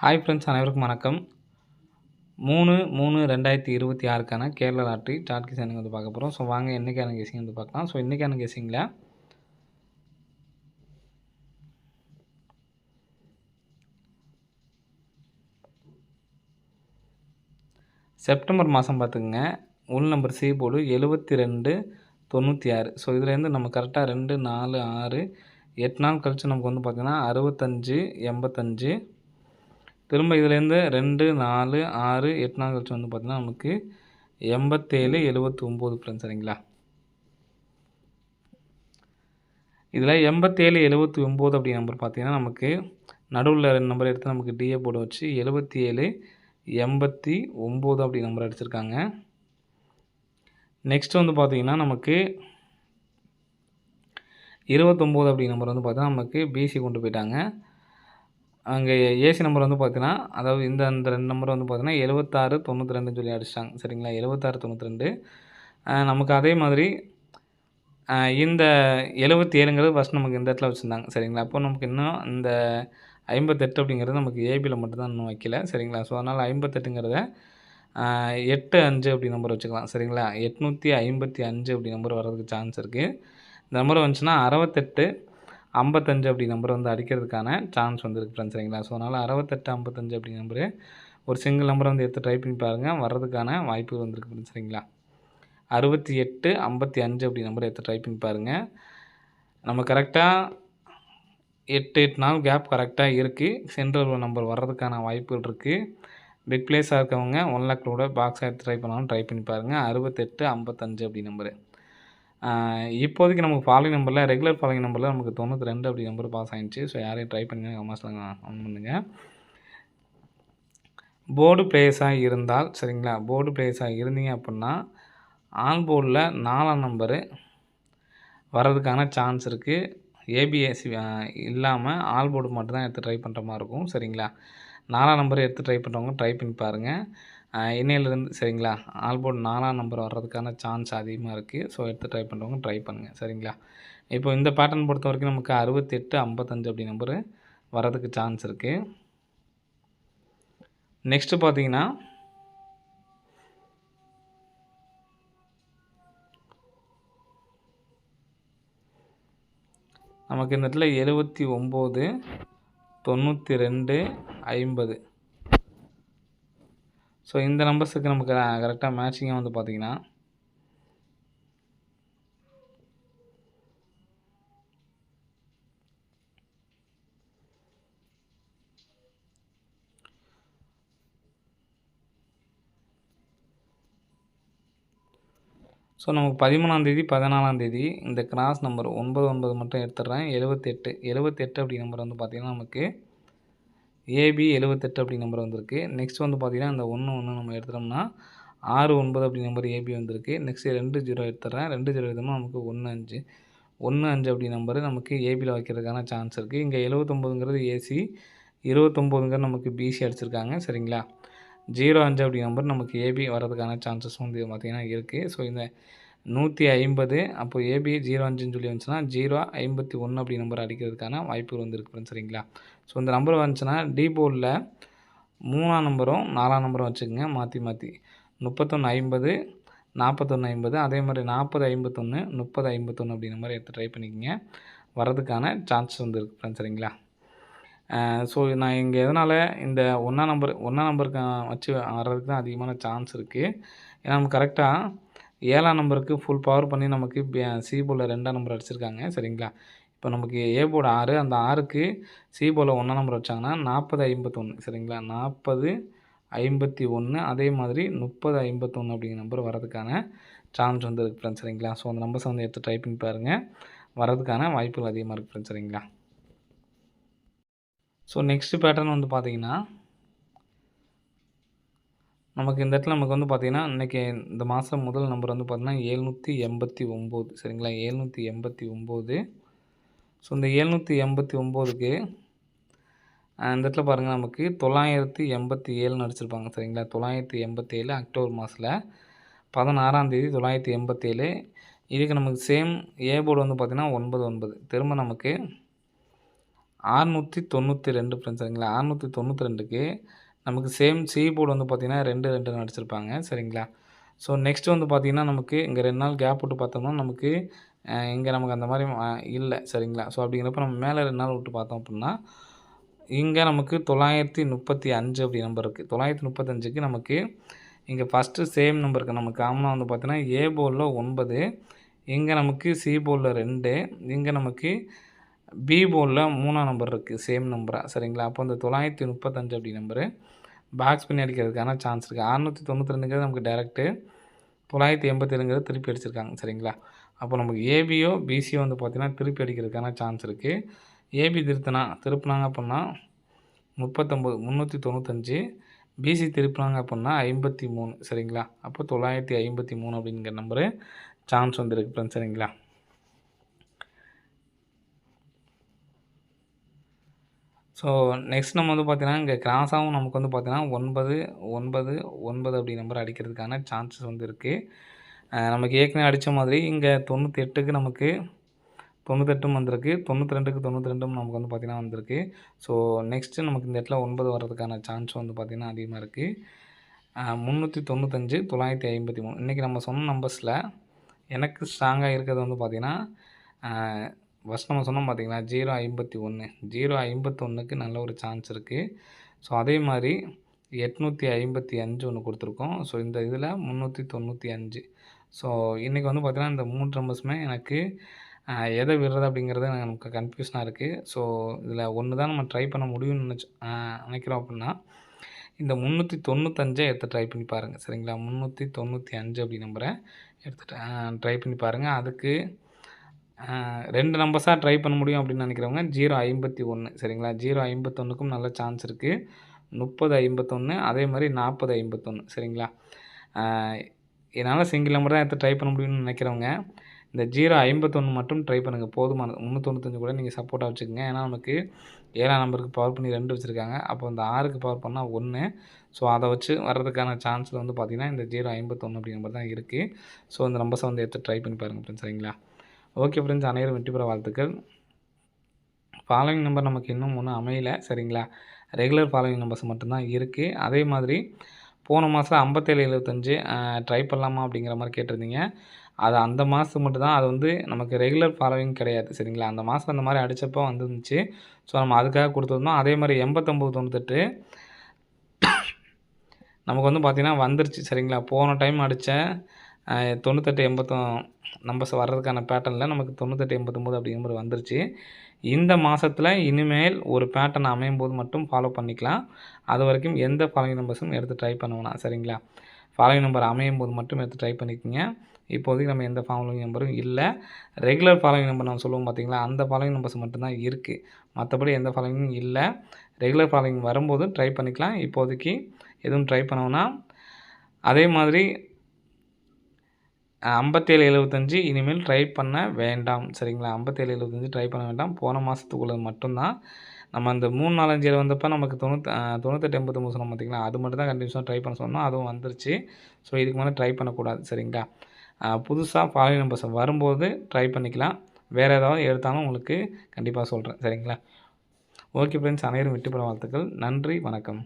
Hi friends, அனைவருக்கும் வணக்கம். 3/3/2026க்கான Kerala lottery dot guessing வந்து பார்க்க போகிறோம். ஸோ வாங்க இன்றைக்கான கெஸிங் வந்து பார்க்கலாம். ஸோ இன்றைக்கான கெஸிங்கில் செப்டம்பர் மாதம் பார்த்துக்குங்க. உள் நம்பர் சி போர்டு 7296. ஸோ இதுலேருந்து நம்ம கரெக்டாக 2, 4, 6, 8 நாள் கழித்து நமக்கு வந்து பார்த்திங்கன்னா 65, 85. திரும்ப இதுலேருந்து 2, 4, 6, 8 நாள் கழிச்சு வந்து பார்த்திங்கன்னா நமக்கு 87, 79 ஃப்ரெண்ட்ஸ். சரிங்களா? இதில் 87, 79 அப்படி நம்பர் பார்த்திங்கன்னா நமக்கு நடுவில் 2 நம்பர் எடுத்து நமக்கு டிஏ போர்டு வச்சு 77, 89 அப்படி நம்பர் அடிச்சிருக்காங்க. நெக்ஸ்ட் வந்து பார்த்திங்கன்னா நமக்கு 29 அப்படி நம்பர் வந்து பார்த்திங்கன்னா நமக்கு பிசி கொண்டு போயிட்டாங்க. அங்கே ஏசி நம்பர் வந்து பார்த்திங்கன்னா அதாவது இந்த 2 நம்பர் வந்து பார்த்திங்கன்னா 76, 92 சொல்லி அடிச்சிட்டாங்க. சரிங்களா? 76, 92. நமக்கு அதே மாதிரி இந்த 77ங்கிறது ஃபஸ்ட் நமக்கு இந்த இடத்துல வச்சுருந்தாங்க. சரிங்களா? அப்போ நமக்கு இன்னும் இந்த 58 அப்படிங்கிறது நமக்கு ஏபியில் மட்டும்தான் இன்னும் வைக்கல. சரிங்களா? ஸோ அதனால் 58ங்கிறத 85 அப்படி நம்பர் வச்சுக்கலாம். சரிங்களா? 855 அப்படி நம்பர் வர்றதுக்கு சான்ஸ் இருக்குது. இந்த நம்பர் வந்துச்சுன்னா 68, 55 அப்படி நம்பர் வந்து அடிக்கிறதுக்கான சான்ஸ் வந்துருக்கு ஃப்ரெண்ட்ஸ். சரிங்களா? ஸோ அதனால் 68, 55 அப்படி நம்பரு ஒரு சிங்கிள் நம்பரை வந்து எடுத்து ட்ரை பண்ணி பாருங்கள். வர்றதுக்கான வாய்ப்பு வந்துருக்கு ஃப்ரெண்ட்ஸ். சரிங்களா? 68, 55 அப்படி நம்பரை எடுத்து ட்ரை பண்ணி பாருங்கள். நம்ம கரெக்டாக 8 நாள் கேப் கரெக்டாக இருக்குது. சென்ட்ரல் நம்பர் வர்றதுக்கான வாய்ப்புகள் இருக்குது. பிக் பிளேஸாக இருக்கவங்க 1 lakh பாக்ஸாக எடுத்து ட்ரை பண்ணாலும் ட்ரை பண்ணி பாருங்கள். 68, 55 அப்படி நம்பரு. இப்போதைக்கு நமக்கு ஃபாலோயிங் நம்பரில் ரெகுலர் ஃபாலோயிங் நம்பரில் நமக்கு 92 அப்படி நம்பர் பாஸ் ஆகிடுச்சு. ஸோ யாரையும் ட்ரை பண்ணி கமாஸில் ஆன் பண்ணுங்கள். போர்டு பிளேயர்ஸாக இருந்தால் சரிங்களா, போர்டு பிளேயர்ஸாக இருந்தீங்க அப்படின்னா ஆல் போர்டில் 4ஆம் நம்பரு வர்றதுக்கான சான்ஸ் இருக்குது. ஏபிஎஸ்சி இல்லாமல் ஆல் போர்டு மட்டும் தான் எடுத்து ட்ரை பண்ணுற மாதிரி இருக்கும். சரிங்களா? 4ஆம் நம்பர் எடுத்து ட்ரை பண்ணுறவங்க ட்ரை பண்ணி பாருங்கள். இன்னையிலேருந்து சரிங்களா, ஆல் போர்டு 4ஆம் நம்பர் வர்றதுக்கான சான்ஸ் அதிகமாக இருக்குது. ஸோ எடுத்து ட்ரை பண்ணுறவங்க ட்ரை பண்ணுங்கள். சரிங்களா? இப்போ இந்த பேட்டர்ன் பொறுத்த வரைக்கும் நமக்கு 68, 55 அப்படி நம்பரு வர்றதுக்கு சான்ஸ் இருக்குது. நெக்ஸ்ட்டு பார்த்தீங்கன்னா நமக்கு இந்த இடத்துல 79, 92, 50. ஸோ இந்த நம்பர்ஸுக்கு நமக்கு கரெக்டாக மேட்சிங்காக வந்து பார்த்திங்கன்னா ஸோ நமக்கு 13ஆம் தேதி 14ஆம் தேதி இந்த கிராஸ் நம்பர் 99 மட்டும் எடுத்துடுறேன். 78 அப்படி நம்பர் வந்து பார்த்திங்கன்னா நமக்கு ஏபி 78 அப்படி நம்பர் வந்திருக்கு. நெக்ஸ்ட் வந்து பார்த்திங்கன்னா இந்த 1 நம்ம எடுத்துட்டோம்னா 69 அப்படி நம்பர் ஏபி வந்திருக்கு. நெக்ஸ்ட்டு 20 எடுத்துடுறேன். 20 எடுத்தோம்னா நமக்கு 15 அப்படி நம்பர் நமக்கு ஏபியில் வைக்கிறதுக்கான சான்ஸ் இருக்குது. இங்கே 79ங்கிறது ஏசி, 29ங்கிறது நமக்கு பிசி அடிச்சிருக்காங்க. சரிங்களா? 05 அப்படி நம்பர் நமக்கு ஏபி வர்றதுக்கான சான்சஸ் வந்து பார்த்திங்கன்னா இருக்குது. ஸோ இந்த 150 அப்போ ஏபி 05ன்னு சொல்லி வந்துச்சுன்னா 051 அப்படி நம்பர் அடிக்கிறதுக்கான வாய்ப்புகள் வந்துருக்கு ஃப்ரெண்ட்ஸ். சரிங்களா? ஸோ இந்த நம்பர் வந்துச்சுன்னா டி போர்டில் 3ஆம் நம்பரும் 4ஆம் நம்பரும் வச்சுக்கோங்க மாற்றி 3150, 4150, அதே மாதிரி 4051, 3051 அப்படிங்கிற மாதிரி எடுத்து ட்ரை பண்ணிக்கோங்க. வர்றதுக்கான சான்ஸ் வந்துருக்கு ஃப்ரெண்ட்ஸ். சரிங்களா? ஸோ நான் இங்கே எதனால் இந்த 1ஆம் நம்பருக்கு வச்சு வர்றதுக்கு தான் அதிகமான சான்ஸ் இருக்குது. ஏன்னா நம்ம கரெக்டாக 7ஆம் நம்பருக்கு ஃபுல் பவர் பண்ணி நமக்கு சி போர்டில் 2ஆம் நம்பர் அடிச்சிருக்காங்க. சரிங்களா? இப்போ நமக்கு ஏ போர்டு 6, அந்த 6க்கு சி போர்டில் 1ஆம் நம்பர் வச்சாங்கன்னா 4051. சரிங்களா? 4051 அதே மாதிரி 3051 அப்படிங்கிற நம்பர் வர்றதுக்கான சான்ஸ் வந்து இருக்குது ஃப்ரெண்ட்ஸ். சரிங்களா? ஸோ அந்த நம்பர்ஸை வந்து எடுத்து ட்ரை பண்ணி பாருங்கள். வர்றதுக்கான வாய்ப்புகள் அதிகமாக இருக்குது ஃப்ரெண்ட்ஸ். சரிங்களா? ஸோ நெக்ஸ்ட்டு பேட்டர்ன் வந்து பார்த்திங்கன்னா நமக்கு இந்த இடத்துல நமக்கு வந்து பார்த்திங்கன்னா இன்றைக்கி இந்த மாதம் முதல் நம்பர் வந்து பார்த்திங்கன்னா 789. சரிங்களா? 789. ஸோ இந்த 789க்கு இந்த இடத்துல பாருங்கள் நமக்கு 987 அடிச்சிருப்பாங்க. சரிங்களா? 987 அக்டோபர் மாதத்தில் 16ஆம் தேதி 987. இதுக்கு நமக்கு சேம் ஏ போர்டு வந்து பார்த்திங்கன்னா 99. திரும்ப நமக்கு 692 ஃப்ரெண்ட்ஸ் சரிங்களா. 692க்கு நமக்கு சேம் சி போர்டு வந்து பார்த்தீங்கன்னா 2, 2ன்னு அடிச்சிருப்பாங்க சரிங்களா. ஸோ நெக்ஸ்ட் வந்து பார்த்தீங்கன்னா, நமக்கு இங்கே 2 நாள் கேப் விட்டு பார்த்தோம்னா, நமக்கு இங்கே நமக்கு அந்த மாரி இல்ல சரிங்களா. ஸோ அப்படிங்கிறப்ப நம்ம மேலே 2 நாள் விட்டு பார்த்தோம் அப்படின்னா, இங்கே நமக்கு 935 அப்படி நம்பர் இருக்குது. 935க்கு நமக்கு இங்கே ஃபஸ்ட்டு சேம் நம்பர் இருக்குது. நமக்கு காமனாக வந்து பார்த்தீங்கன்னா, ஏ போர்டில் 9, இங்கே நமக்கு சி போர்டில் 2, இங்கே நமக்கு பி போர்டில் 3ஆம் நம்பர் இருக்குது சேம் நம்பரா சரிங்களா. அப்போ இந்த 935 அப்படி நம்பரு பாக்ஸ் பண்ணி அடிக்கிறதுக்கான சான்ஸ் இருக்குது. 692ங்கிறது நமக்கு டேரெக்ட்டு, 987ங்கிறது திருப்பி அடிச்சிருக்காங்க சரிங்களா. அப்போ நமக்கு ஏபியோ பிசியோ வந்து பார்த்திங்கன்னா திருப்பி அடிக்கிறதுக்கான சான்ஸ் இருக்குது. ஏபி திருப்பினாங்க அப்படின்னா 395, பிசி திருப்பினாங்க அப்படின்னா 53 சரிங்களா. அப்போ 953 அப்படிங்கிற நம்பரு சான்ஸ் வந்து இருக்குது ஃப்ரெண்ட்ஸ் சரிங்களா. ஸோ நெக்ஸ்ட் நம்ம வந்து பார்த்தீங்கன்னா, இங்கே கிராஸாகவும் நமக்கு வந்து பார்த்தீங்கன்னா 9, 9, 9 அப்படி நம்பர் அடிக்கிறதுக்கான சான்சஸ் வந்து இருக்குது. நமக்கு ஏற்கனவே அடித்த மாதிரி இங்கே 98க்கு நமக்கு 98ம் வந்திருக்கு, 92க்கு 92ம் நமக்கு வந்து பார்த்திங்கன்னா வந்திருக்கு. ஸோ நெக்ஸ்ட்டு நமக்கு இந்த இடத்துல 9 வர்றதுக்கான சான்ஸ் வந்து பார்த்திங்கன்னா அதிகமாக இருக்குது. 395, 953 இன்றைக்கி நம்ம சொன்ன நம்பர்ஸில் எனக்கு ஸ்ட்ராங்காக இருக்கிறது வந்து பார்த்திங்கன்னா, ஃபஸ்ட் நம்ம சொன்னோம் பார்த்தீங்களா 051, 051க்கு நல்ல ஒரு சான்ஸ் இருக்குது. ஸோ அதே மாதிரி 855 ஒன்று கொடுத்துருக்கோம். ஸோ இந்த இதில் 395. ஸோ இன்றைக்கி வந்து பார்த்திங்கன்னா இந்த 3 நம்பர்ஸுமே எனக்கு எதை விடுறது அப்படிங்கிறது நமக்கு கன்ஃபியூஷனாக இருக்குது. ஸோ இதில் ஒன்று தான் நம்ம ட்ரை பண்ண முடியும்னு நினைக்கிறோம் அப்படின்னா, இந்த 395 எடுத்து ட்ரை பண்ணி பாருங்கள் சரிங்களா. 395 அப்படி நம்பரை எடுத்துட்டு ட்ரை பண்ணி பாருங்கள். அதுக்கு 2 நம்பர்ஸாக ட்ரை பண்ண முடியும் அப்படின்னு நினைக்கிறவங்க 051 சரிங்களா. 051க்கும் நல்ல சான்ஸ் இருக்குது. 3051 அதே மாதிரி 4051 சரிங்களா. என்னால் சிங்கிள் நம்பர் தான் எடுத்து ட்ரை பண்ண முடியும்னு நினைக்கிறவங்க இந்த 051 மட்டும் ட்ரை பண்ணுங்கள், போதுமானது. 395 கூட நீங்கள் சப்போர்ட்டாக வச்சுக்கோங்க. ஏன்னா நமக்கு 7ஆம் நம்பருக்கு பவர் பண்ணி 2 வச்சுருக்காங்க. அப்போ இந்த 6க்கு பவர் பண்ணால் 1. ஸோ அதை வச்சு வர்றதுக்கான சான்ஸில் வந்து பார்த்திங்கன்னா இந்த 051 அப்படி நம்பர் தான் இருக்குது. ஸோ இந்த நம்பர்ஸை வந்து எடுத்து ட்ரை பண்ணி பாருங்கள் ஃப்ரெண்ட்ஸ் சரிங்களா. ஓகே ஃப்ரெண்ட்ஸ், அனைவரும் வெற்றி பெற வாழ்த்துக்கள். ஃபாலோவிங் நம்பர் நமக்கு இன்னும் ஒன்றும் அமையலை சரிங்களா. ரெகுலர் ஃபாலோவிங் நம்பர்ஸ் மட்டும்தான் இருக்குது. அதே மாதிரி போன மாதம் 5775 ட்ரை பண்ணலாமா அப்படிங்கிற மாதிரி கேட்டிருந்தீங்க. அது அந்த மாதத்துக்கு மட்டும்தான். அது வந்து நமக்கு ரெகுலர் ஃபாலோவிங் கிடையாது சரிங்களா. அந்த மாதம் அந்த மாதிரி அடித்தப்போ வந்துருந்துச்சு. ஸோ நம்ம அதுக்காக கொடுத்துருந்தோம். அதே மாதிரி 8998 நமக்கு வந்து பார்த்திங்கன்னா வந்துருச்சு சரிங்களா. போன டைம் அடித்த 98 80 நம்பர்ஸ் வர்றதுக்கான பேட்டர்னில் நமக்கு 98 89 அப்படிங்கிற மாதிரி வந்துருச்சு. இந்த மாதத்தில் இனிமேல் ஒரு பேட்டர்ன் அமையும் போது மட்டும் ஃபாலோ பண்ணிக்கலாம். அது வரைக்கும் எந்த ஃபாலோவிங் நம்பர்ஸும் எடுத்து ட்ரை பண்ண வேணாம் சரிங்களா. ஃபாலோவிங் நம்பர் அமையும் போது மட்டும் எடுத்து ட்ரை பண்ணிக்கோங்க. இப்போதைக்கு நம்ம எந்த ஃபாலோவிங் நம்பரும் இல்லை. ரெகுலர் ஃபாலோவிங் நம்பர் நம்ம சொல்லுவோம் பார்த்தீங்களா, அந்த ஃபாலோவிங் நம்பர்ஸ் மட்டும்தான் இருக்குது. மற்றபடி எந்த ஃபாலோவிங்கும் இல்லை. ரெகுலர் ஃபாலோவிங் வரும்போது ட்ரை பண்ணிக்கலாம். இப்போதைக்கு எதுவும் ட்ரை பண்ண வேணாம். அதே மாதிரி 5775 இனிமேல் ட்ரை பண்ண வேண்டாம் சரிங்களா. 5775 ட்ரை பண்ண வேண்டாம். போன மாதத்துக்குள்ளது மட்டும்தான். நம்ம அந்த 3 4 5 வந்தப்போ நமக்கு 98 83 சொன்னோம் பார்த்தீங்களா, அது மட்டும் தான் கண்டினியூஸாக ட்ரை பண்ண சொன்னோம். அதுவும் வந்துருச்சு. ஸோ இதுக்கு மேலே ட்ரை பண்ணக்கூடாது சரிங்களா. புதுசாக ஃபாலோவிங் நம்பர்ஸ் வரும்போது ட்ரை பண்ணிக்கலாம். வேறு ஏதாவது எடுத்தாலும் உங்களுக்கு கண்டிப்பாக சொல்கிறேன் சரிங்களா. ஓகே ஃப்ரெண்ட்ஸ், அனைவரும் வெற்றி பெற வாழ்த்துக்கள். நன்றி, வணக்கம்.